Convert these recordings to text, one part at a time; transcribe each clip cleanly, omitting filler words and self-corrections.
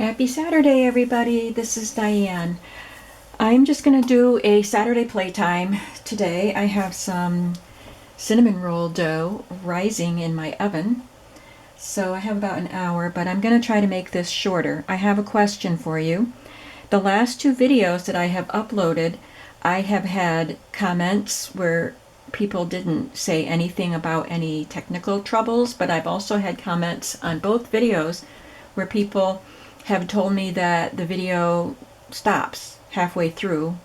Happy Saturday, everybody. This is Diane. I'm just going to do a Saturday playtime today. I have some cinnamon roll dough rising in my oven. So I have about an hour, but I'm going to try to make this shorter. I have a question for you. The last two videos that I have uploaded, I have had comments where people didn't say anything about any technical troubles, but I've also had comments on both videos where people have told me that the video stops halfway through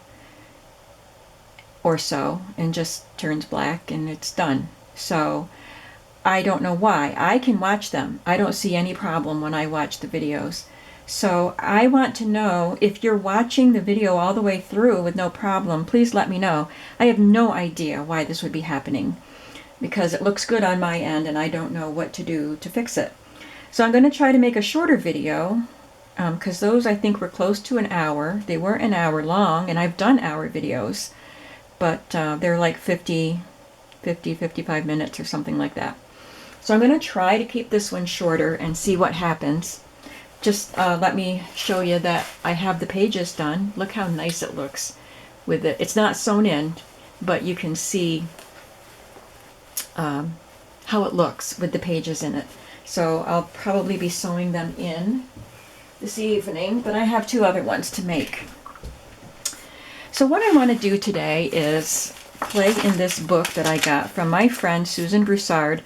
or so and just turns black and it's done. So I don't know why. I can watch them. I don't see any problem when I watch the videos. So I want to know if you're watching the video all the way through with no problem, please let me know. I have no idea why this would be happening because it looks good on my end and I don't know what to do to fix it. So I'm going to try to make a shorter video because those I think were close to an hour. They weren't an hour long, and I've done hour videos, but they're like 55 minutes or something like that. So I'm going to try to keep this one shorter and see what happens. Just let me show you that I have the pages done. Look how nice it looks with it. It's not sewn in, but you can see how it looks with the pages in it. So I'll probably be sewing them in this evening, but I have two other ones to make. So what I want to do today is play in this book that I got from my friend Susan Broussard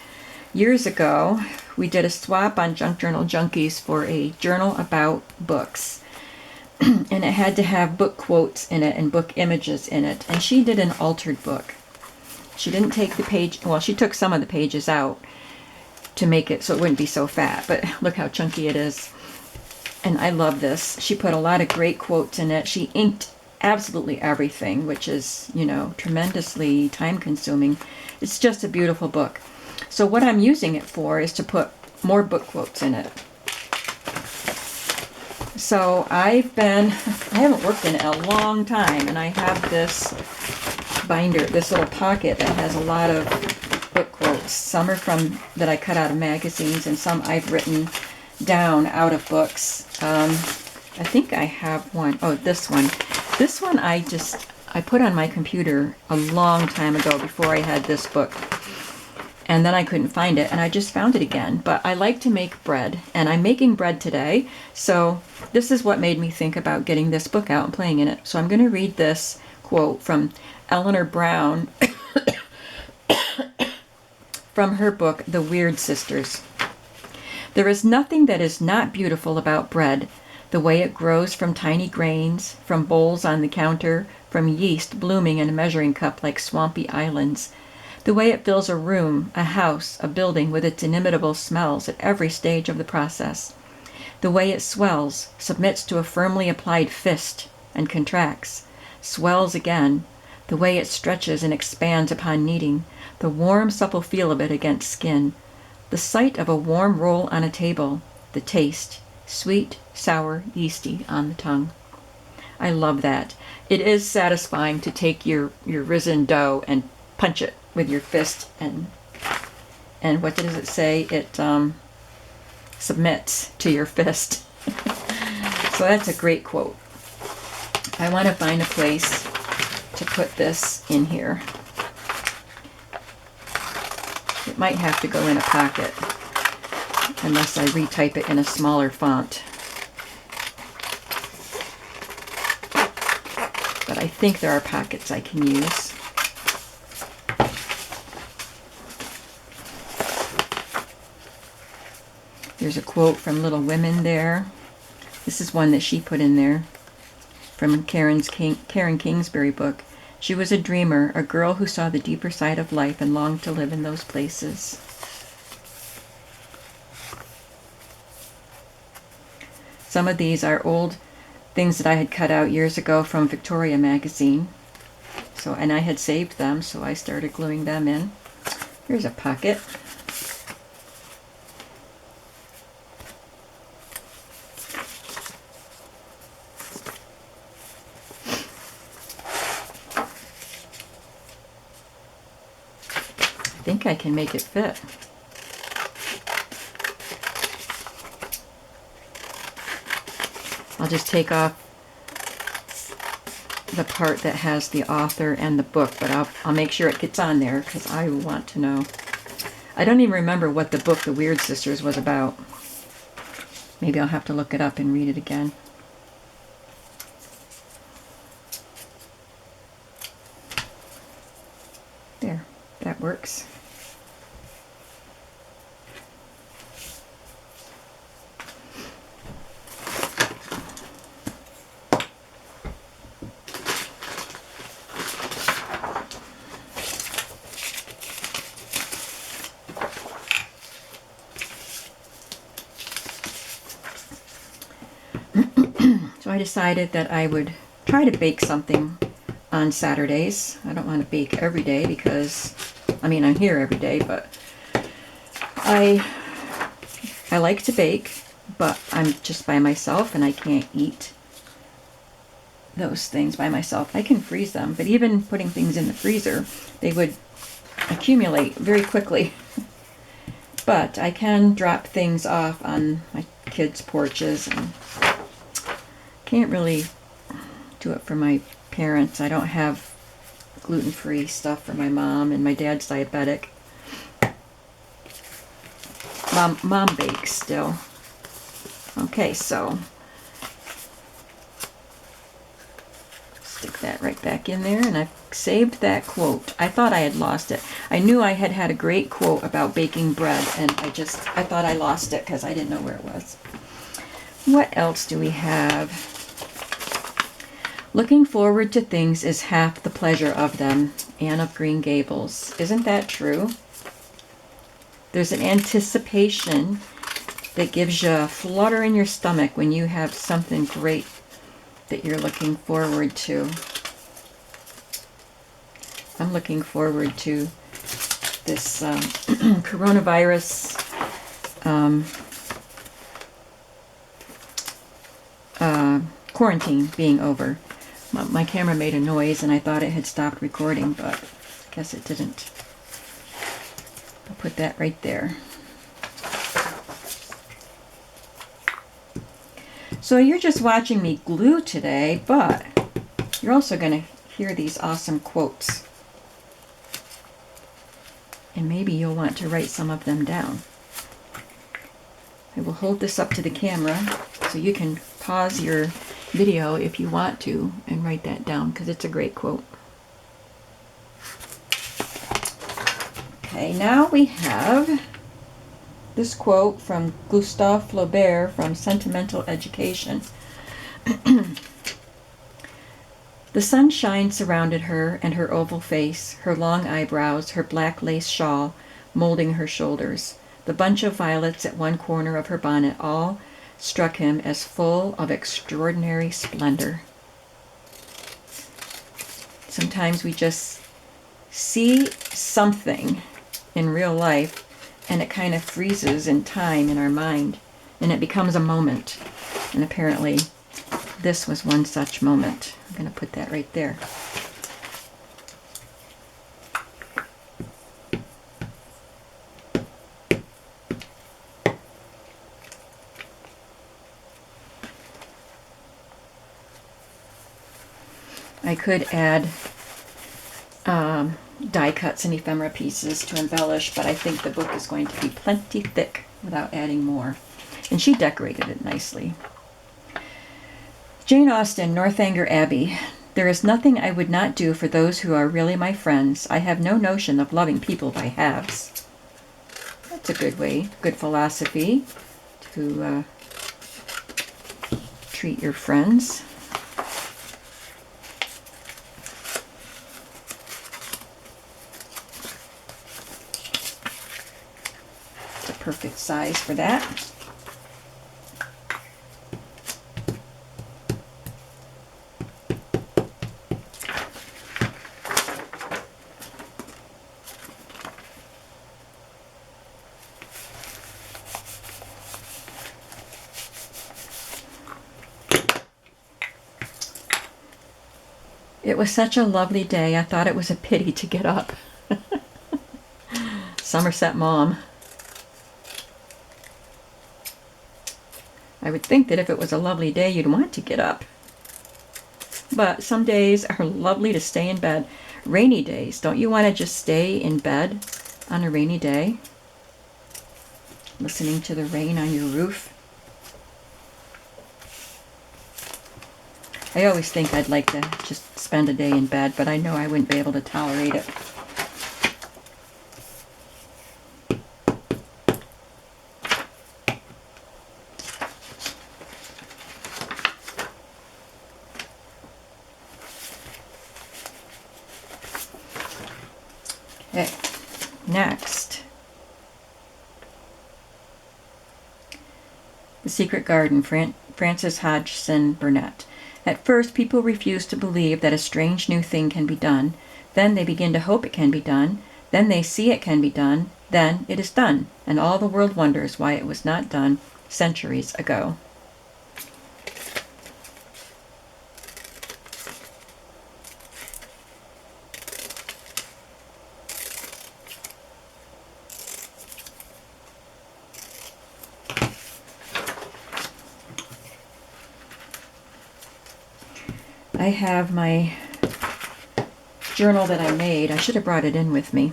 years ago. We did a swap on Junk Journal Junkies for a journal about books. And it had to have book quotes in it and book images in it. And she did an altered book. She didn't take the page, well, she took some of the pages out to make it so it wouldn't be so fat, but look how chunky it is. And I love this. She put a lot of great quotes in it. She inked absolutely everything, which is, you know, tremendously time consuming. It's just a beautiful book. So what I'm using it for is to put more book quotes in it. So I haven't worked in it a long time, and I have this binder, this little pocket that has a lot of book quotes. Some are from that I cut out of magazines, and some I've written down out of books. I think I have one. Oh, this one. This one I put on my computer a long time ago before I had this book. And then I couldn't find it, and I just found it again. But I like to make bread, and I'm making bread today. So this is what made me think about getting this book out and playing in it. So I'm going to read this quote from Eleanor Brown from her book, The Weird Sisters. There is nothing that is not beautiful about bread, the way it grows from tiny grains, from bowls on the counter, from yeast blooming in a measuring cup like swampy islands, the way it fills a room, a house, a building with its inimitable smells at every stage of the process, the way it swells, submits to a firmly applied fist, and contracts, swells again, the way it stretches and expands upon kneading, the warm, supple feel of it against skin, the sight of a warm roll on a table, the taste, sweet, sour, yeasty on the tongue. I love that. It is satisfying to take your risen dough and punch it with your fist, and what does it say? It submits to your fist. So that's a great quote. I want to find a place to put this in here. It might have to go in a pocket unless I retype it in a smaller font. But I think there are pockets I can use. There's a quote from Little Women there. This is one that she put in there from Karen Kingsbury book. She was a dreamer, a girl who saw the deeper side of life and longed to live in those places. Some of these are old things that I had cut out years ago from Victoria magazine. And I had saved them, so I started gluing them in. Here's a pocket. I think I can make it fit. I'll just take off the part that has the author and the book, but I'll make sure it gets on there because I want to know. I don't even remember what the book The Weird Sisters was about. Maybe I'll have to look it up and read it again. There, that works. So I decided that I would try to bake something on Saturdays. I don't want to bake every day because, I mean, I'm here every day, but I like to bake, but I'm just by myself and I can't eat those things by myself. I can freeze them, but even putting things in the freezer, they would accumulate very quickly. But I can drop things off on my kids' porches, and can't really do it for my parents. I don't have gluten-free stuff for my mom, and my dad's diabetic. Mom bakes still. Okay, so stick that right back in there, and I've saved that quote. I thought I had lost it. I knew I had a great quote about baking bread, and I thought I lost it because I didn't know where it was. What else do we have? Looking forward to things is half the pleasure of them. Anne of Green Gables. Isn't that true? There's an anticipation that gives you a flutter in your stomach when you have something great that you're looking forward to. I'm looking forward to this coronavirus quarantine being over. My camera made a noise and I thought it had stopped recording, but I guess it didn't. I'll put that right there. So you're just watching me glue today, but you're also going to hear these awesome quotes. And maybe you'll want to write some of them down. I will hold this up to the camera so you can pause your video if you want to and write that down because it's a great quote. Okay, now we have this quote from Gustave Flaubert from Sentimental Education. The sunshine surrounded her and her oval face, her long eyebrows, her black lace shawl molding her shoulders. The bunch of violets at one corner of her bonnet all struck him as full of extraordinary splendor. Sometimes we just see something in real life and it kind of freezes in time in our mind and it becomes a moment. And apparently this was one such moment. I'm going to put that right there. I could add die cuts and ephemera pieces to embellish, but I think the book is going to be plenty thick without adding more. And she decorated it nicely. Jane Austen, Northanger Abbey. There is nothing I would not do for those who are really my friends. I have no notion of loving people by halves. That's a good way, good philosophy to treat your friends. It's a perfect size for that. It was such a lovely day, I thought it was a pity to get up. Somerset Mom. I would think that if it was a lovely day, you'd want to get up. But some days are lovely to stay in bed. Rainy days, don't you want to just stay in bed on a rainy day? Listening to the rain on your roof. I always think I'd like to just spend a day in bed, but I know I wouldn't be able to tolerate it. Okay, next. The Secret Garden, Frances Hodgson Burnett. At first, people refuse to believe that a strange new thing can be done. Then they begin to hope it can be done. Then they see it can be done. Then it is done, and all the world wonders why it was not done centuries ago. I have my journal that I made. I should have brought it in with me.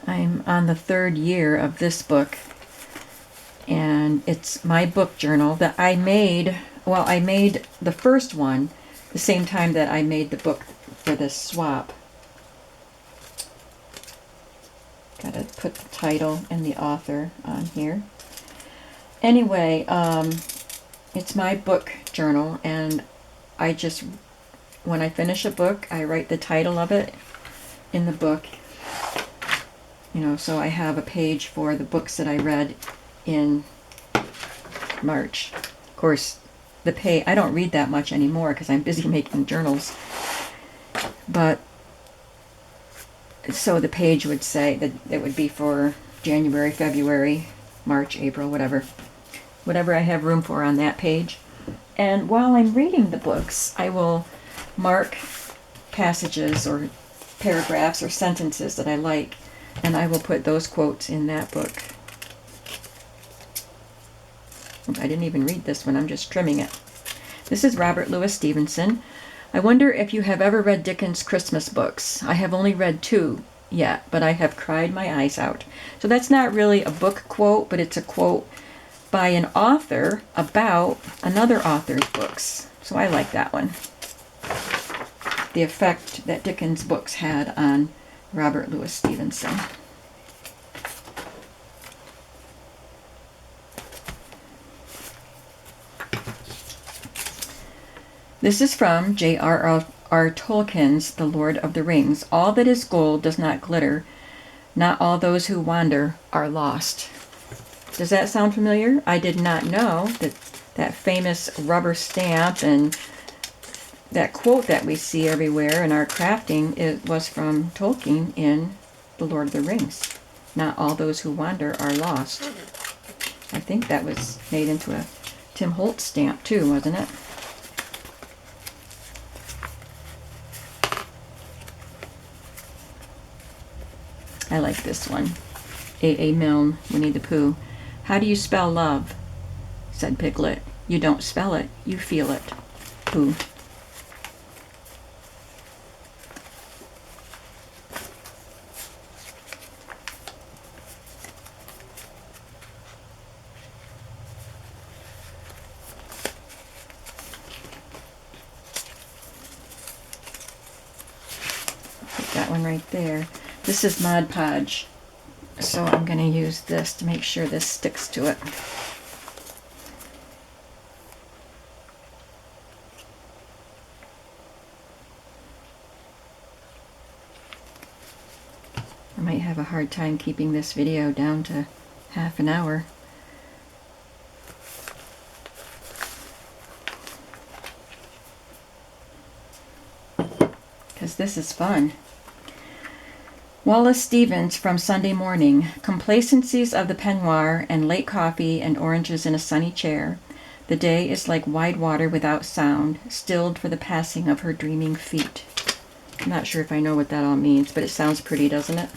I'm on the 3rd year of this book, and it's my book journal that I made. Well, I made the first one the same time that I made the book for this swap. Gotta put the title and the author on here. Anyway, it's my book journal, and I just, when I finish a book, I write the title of it in the book. You know, so I have a page for the books that I read in March. Of course, I don't read that much anymore because I'm busy making journals. But, so the page would say that it would be for January, February, March, April, whatever. Whatever I have room for on that page. And while I'm reading the books, I will mark passages or paragraphs or sentences that I like, and I will put those quotes in that book. I didn't even read this one, I'm just trimming it. This is Robert Louis Stevenson. I wonder if you have ever read Dickens' Christmas books. I have only read 2 yet, but I have cried my eyes out. So that's not really a book quote, but it's a quote by an author about another author's books. So I like that one. The effect that Dickens' books had on Robert Louis Stevenson. This is from J.R.R. Tolkien's The Lord of the Rings. All that is gold does not glitter. Not all those who wander are lost. Does that sound familiar? I did not know that that famous rubber stamp and that quote that we see everywhere in our crafting, it was from Tolkien in The Lord of the Rings. Not all those who wander are lost. I think that was made into a Tim Holtz stamp too, wasn't it? I like this one. A. Milne, Winnie the Pooh. How do you spell love? Said Piglet. You don't spell it, you feel it. Pooh. Put that one right there. This is Mod Podge. So I'm going to use this to make sure this sticks to it. I might have a hard time keeping this video down to half an hour. Because this is fun. Wallace Stevens from Sunday Morning. Complacencies of the peignoir and late coffee and oranges in a sunny chair. The day is like wide water without sound, stilled for the passing of her dreaming feet. I'm not sure if I know what that all means, but it sounds pretty, doesn't it?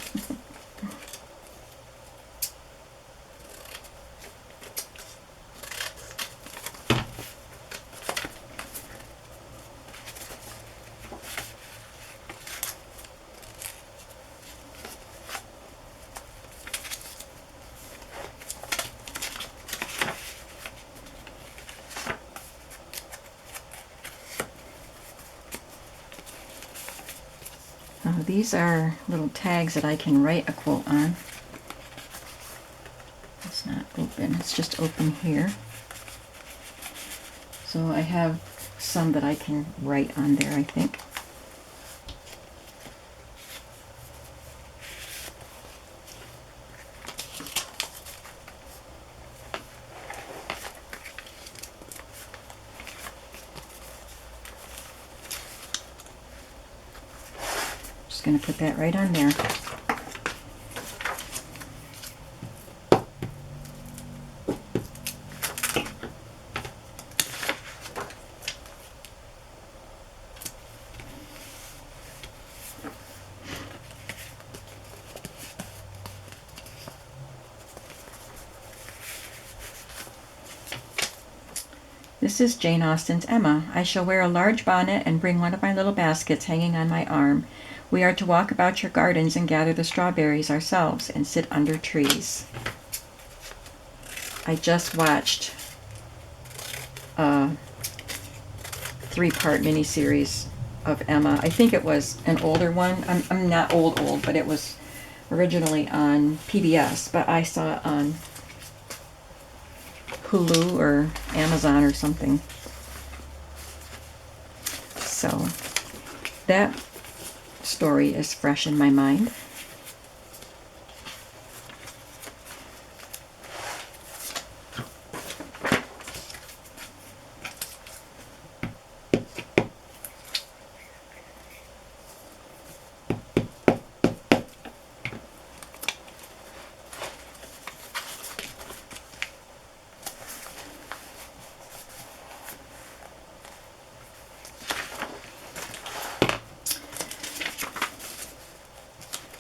These are little tags that I can write a quote on. It's not open, it's just open here. So I have some that I can write on there, I think. Just going to put that right on there. This is Jane Austen's Emma. I shall wear a large bonnet and bring one of my little baskets hanging on my arm. We are to walk about your gardens and gather the strawberries ourselves and sit under trees. I just watched a 3-part miniseries of Emma. I think it was an older one. I'm not old, but it was originally on PBS, but I saw it on Hulu or Amazon or something. So that story is fresh in my mind.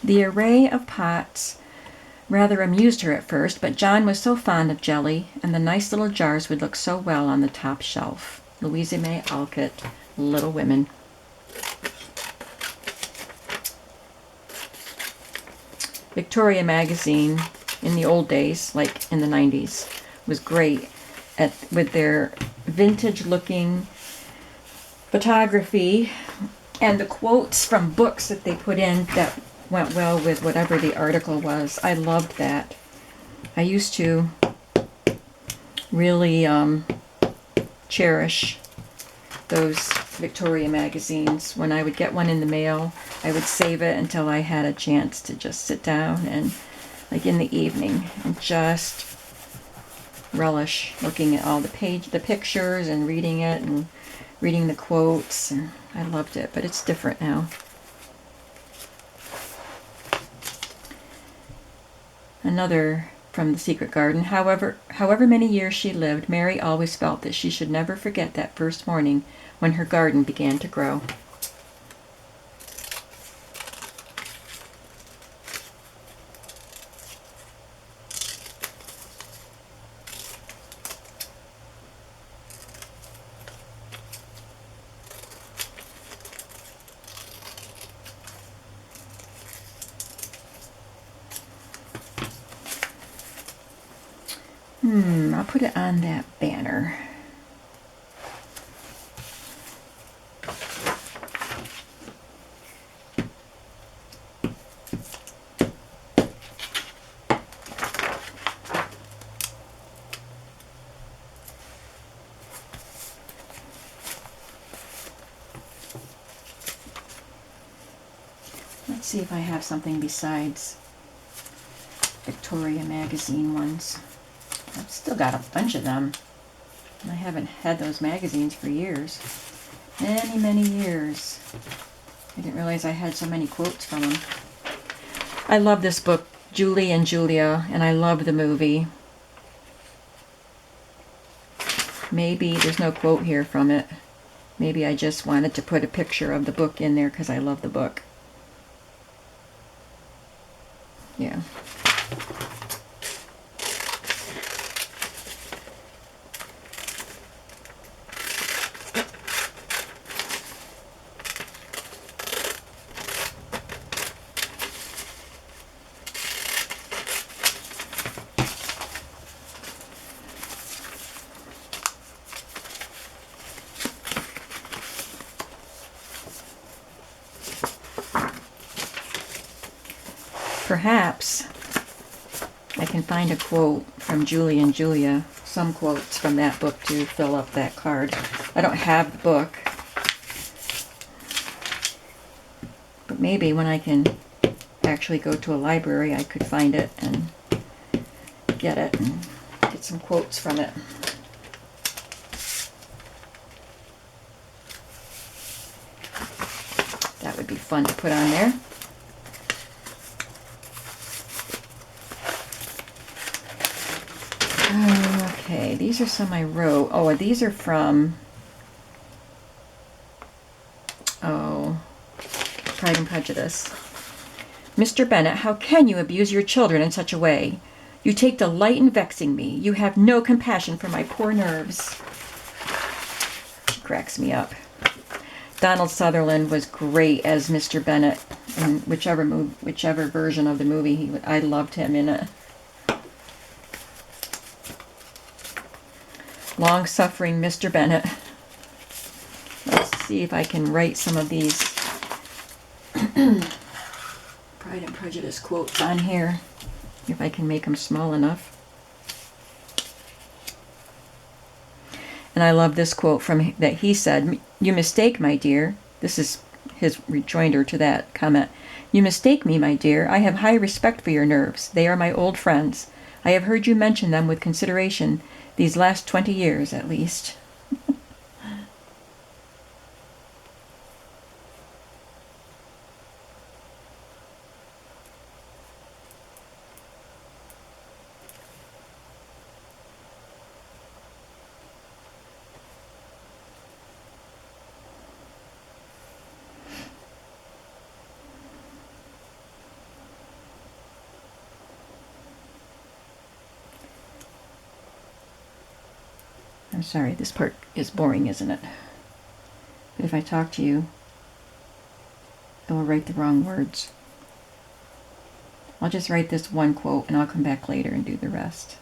The array of pots rather amused her at first, but John was so fond of jelly, and the nice little jars would look so well on the top shelf. Louisa May Alcott, Little Women. Victoria magazine in the old days, like in the 90s, was great with their vintage looking photography and the quotes from books that they put in that went well with whatever the article was. I loved that. I used to really cherish those Victoria magazines. When I would get one in the mail, I would save it until I had a chance to just sit down and, like in the evening, and just relish looking at all the pictures and reading it and reading the quotes. And I loved it, but it's different now. Another from The Secret Garden. However many years she lived, Mary always felt that she should never forget that first morning when her garden began to grow. I'll put it on that banner. Let's see if I have something besides Victoria magazine ones. I've still got a bunch of them. I haven't had those magazines for years. Many, many years. I didn't realize I had so many quotes from them. I love this book, Julie and Julia, and I love the movie. Maybe there's no quote here from it. Maybe I just wanted to put a picture of the book in there because I love the book. Yeah. perhaps I can find a quote from Julie and Julia, some quotes from that book to fill up that card. I don't have the book, but maybe when I can actually go to a library, I could find it and get it and get some quotes from it. That would be fun to put on there. Okay, these are some I wrote. Oh, these are from, Pride and Prejudice. Mr. Bennet, how can you abuse your children in such a way? You take delight in vexing me. You have no compassion for my poor nerves. She cracks me up. Donald Sutherland was great as Mr. Bennet in whichever version of the movie I loved him in it. Long-suffering Mr. Bennet. Let's see if I can write some of these Pride and Prejudice quotes on here, if I can make them small enough. And I love this quote from that he said, "You mistake, my dear." This is his rejoinder to that comment. "You mistake me, my dear. I have high respect for your nerves. They are my old friends. I have heard you mention them with consideration these last 20 years, at least." I'm sorry, this part is boring, isn't it? But if I talk to you, I will write the wrong words. I'll just write this one quote and I'll come back later and do the rest.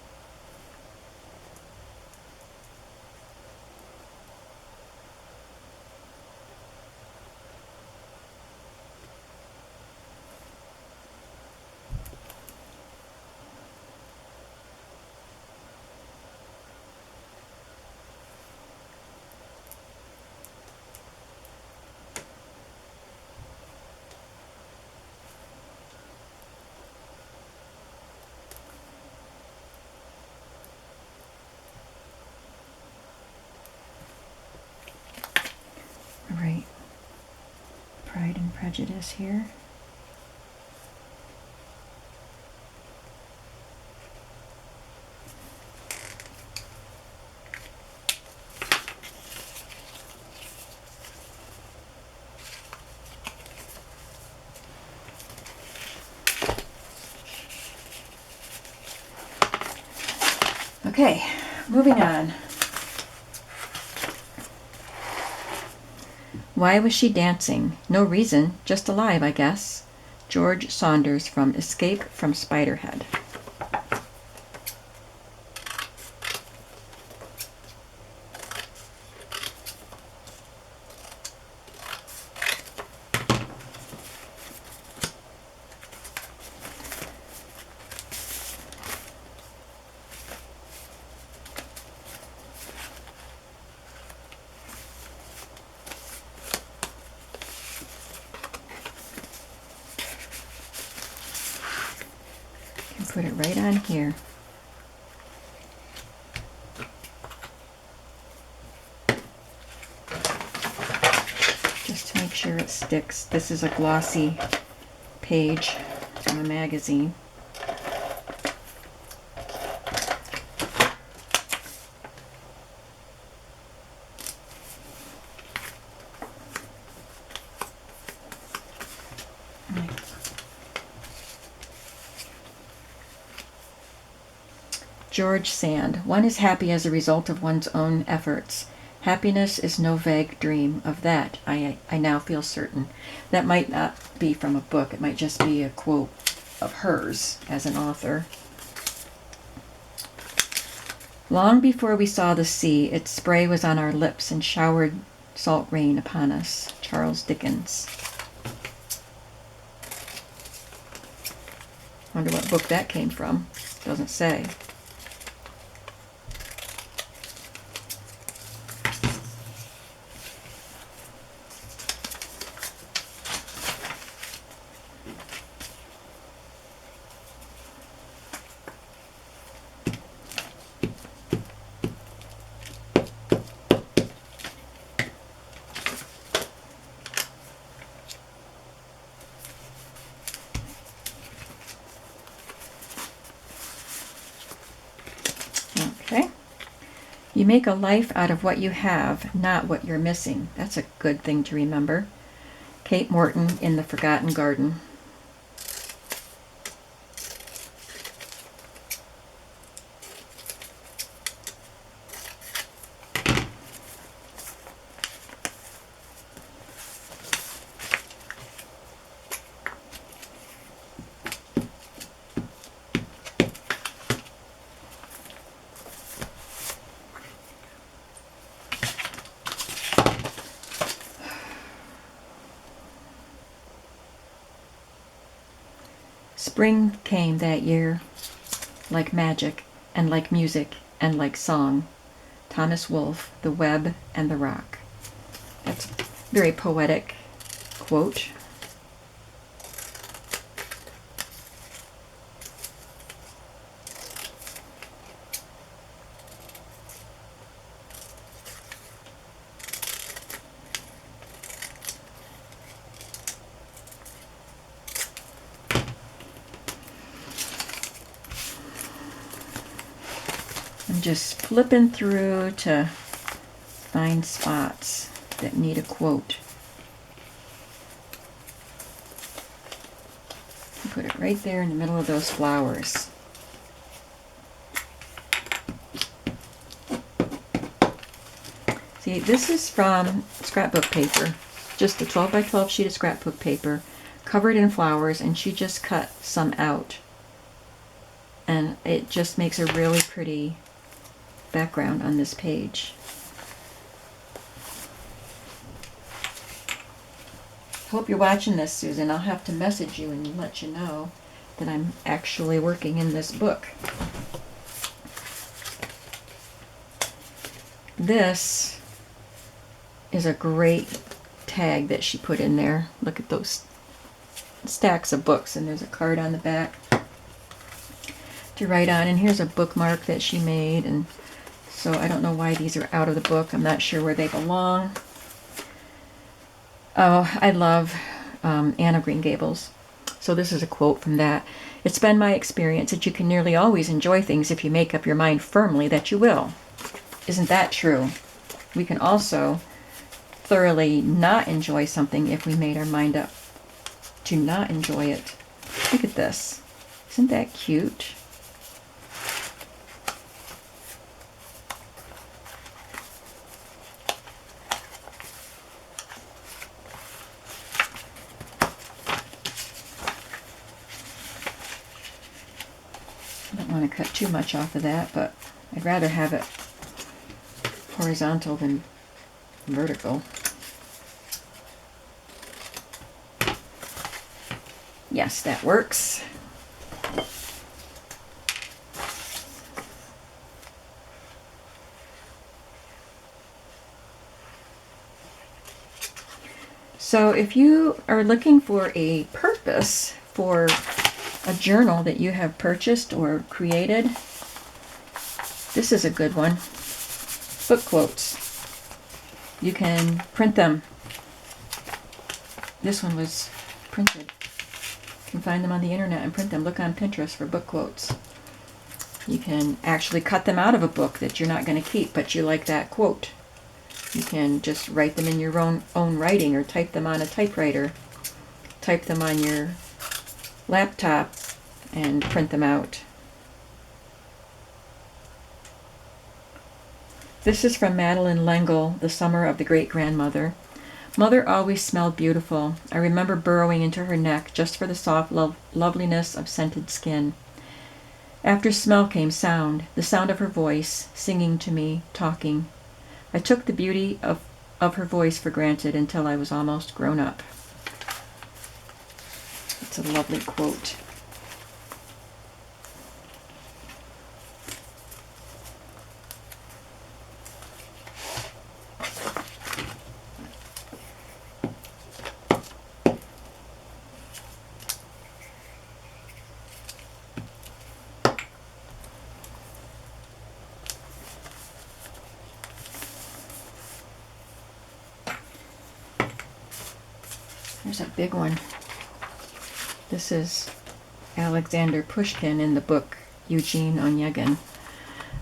Right, Pride and Prejudice here. Okay, moving on. Why was she dancing? No reason, just alive, I guess. George Saunders from Escape from Spiderhead. Put it right on here. Just to make sure it sticks. This is a glossy page from a magazine. George Sand. One is happy as a result of one's own efforts. Happiness is no vague dream. Of that, I now feel certain. That might not be from a book. It might just be a quote of hers as an author. Long before we saw the sea, its spray was on our lips and showered salt rain upon us. Charles Dickens. Wonder what book that came from. Doesn't say. Okay. You make a life out of what you have, not what you're missing. That's a good thing to remember. Kate Morton in The Forgotten Garden. Spring came that year, like magic, and like music, and like song. Thomas Wolfe, The Web and the Rock. That's a very poetic quote. I'm just flipping through to find spots that need a quote. Put it right there in the middle of those flowers. See, this is from scrapbook paper, just a 12 by 12 sheet of scrapbook paper covered in flowers, and she just cut some out. And it just makes a really pretty background on this page. Hope you're watching this, Susan. I'll have to message you and let you know that I'm actually working in this book. This is a great tag that she put in there. Look at those stacks of books, and there's a card on the back to write on, and here's a bookmark that she made, and so I don't know why these are out of the book. I'm not sure where they belong. Oh, I love Anne of Green Gables. So this is a quote from that. It's been my experience that you can nearly always enjoy things if you make up your mind firmly that you will. Isn't that true? We can also thoroughly not enjoy something if we made our mind up to not enjoy it. Look at this. Isn't that cute? I don't want to cut too much off of that, but I'd rather have it horizontal than vertical. Yes, that works. So if you are looking for a purpose for a journal that you have purchased or created, this is a good one. Book quotes. You can print them. This one was printed. You can find them on the internet and print them. Look on Pinterest for book quotes. You can actually cut them out of a book that you're not going to keep, but you like that quote. You can just write them in your own writing, or type them on a typewriter. Type them on your laptop and print them out. This is from Madeline L'Engle, The Summer of the Great-Grandmother. Mother always smelled beautiful. I remember burrowing into her neck just for the soft loveliness of scented skin. After smell came sound, the sound of her voice, singing to me, talking. I took the beauty of her voice for granted until I was almost grown up. It's a lovely quote. There's a big one. This is Alexander Pushkin in the book Eugene Onegin.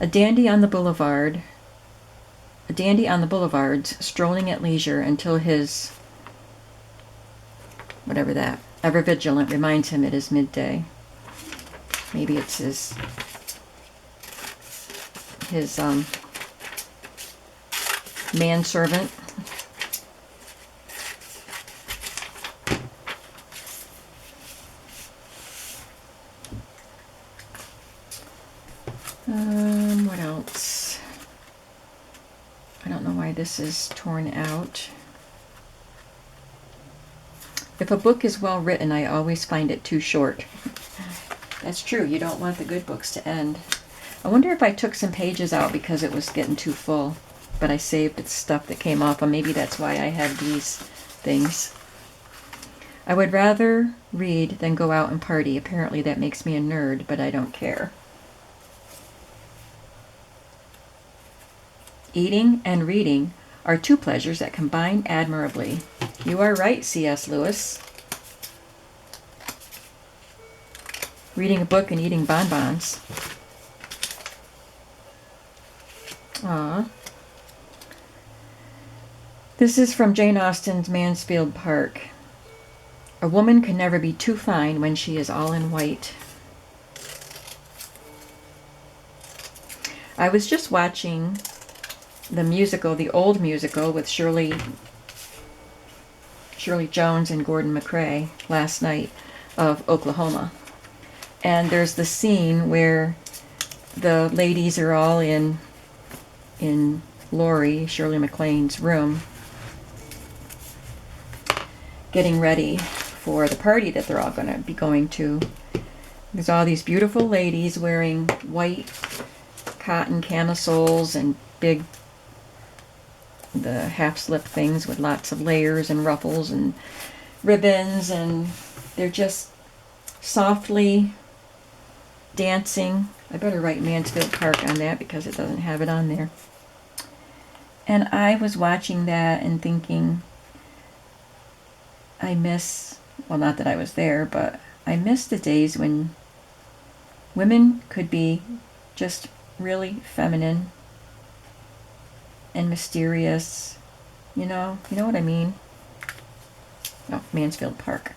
A dandy on the boulevards, strolling at leisure until his, whatever that, ever vigilant reminds him it is midday. Maybe it's his manservant. What else? I don't know why this is torn out. If a book is well written, I always find it too short. That's true. You don't want the good books to end. I wonder if I took some pages out because it was getting too full, but I saved the stuff that came off, and maybe that's why I had these things. I would rather read than go out and party. Apparently that makes me a nerd, but I don't care. Eating and reading are two pleasures that combine admirably. You are right, C.S. Lewis. Reading a book and eating bonbons. Aww. This is from Jane Austen's Mansfield Park. A woman can never be too fine when she is all in white. I was just watching the musical, the old musical with Shirley Jones and Gordon MacRae last night of Oklahoma. And there's the scene where the ladies are all in Laurie, Shirley MacLaine's room, getting ready for the party that they're all going to be going to. There's all these beautiful ladies wearing white cotton camisoles and big, the half-slip things with lots of layers and ruffles and ribbons, and they're just softly dancing. I better write Mansfield Park on that because it doesn't have it on there. And I was watching that and thinking, I miss, well, not that I was there, but I miss the days when women could be just really feminine and mysterious. You know what I mean? Oh, Mansfield Park.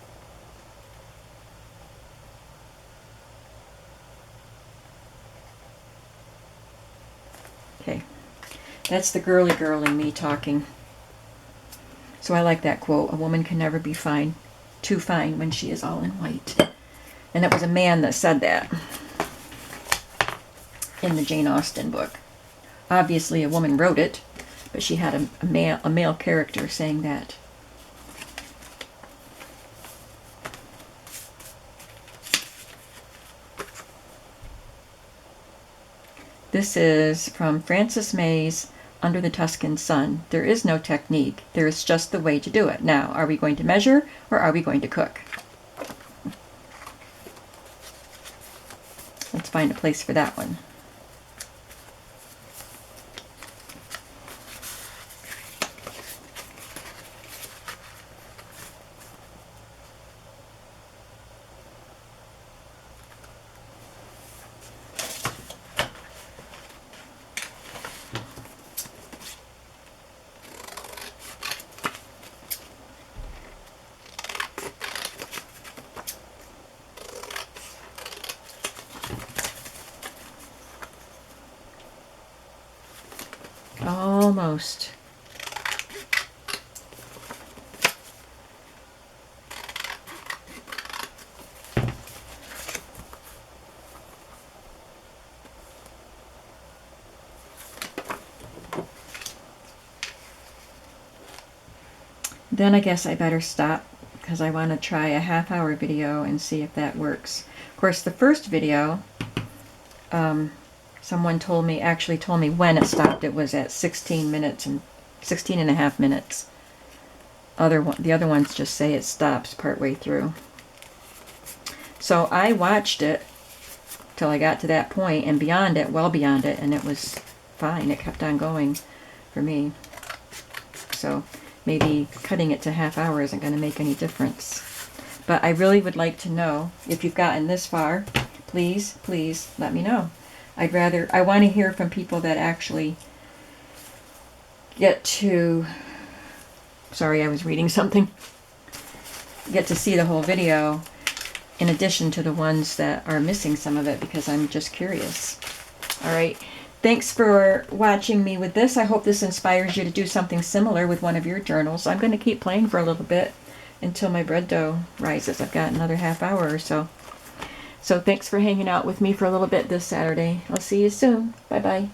Okay, that's the girly girl in me talking. So I like that quote, a woman can never be too fine when she is all in white. And it was a man that said that in the Jane Austen book. Obviously a woman wrote it, but she had a male character saying that. This is from Frances May's Under the Tuscan Sun. There is no technique. There is just the way to do it. Now, are we going to measure or are we going to cook? Let's find a place for that one. Almost. Then I guess I better stop because I want to try a half-hour video and see if that works. Of course, the first video, someone actually told me when it stopped. It was at 16 minutes and 16 and a half minutes. The other ones just say it stops partway through. So I watched it till I got to that point and beyond it, well beyond it, and it was fine. It kept on going for me. So maybe cutting it to half hour isn't going to make any difference. But I really would like to know, if you've gotten this far, please, please let me know. I want to hear from people that actually get to, sorry, I was reading something, get to see the whole video in addition to the ones that are missing some of it, because I'm just curious. All right. Thanks for watching me with this. I hope this inspires you to do something similar with one of your journals. I'm going to keep playing for a little bit until my bread dough rises. I've got another half hour or so. So thanks for hanging out with me for a little bit this Saturday. I'll see you soon. Bye-bye.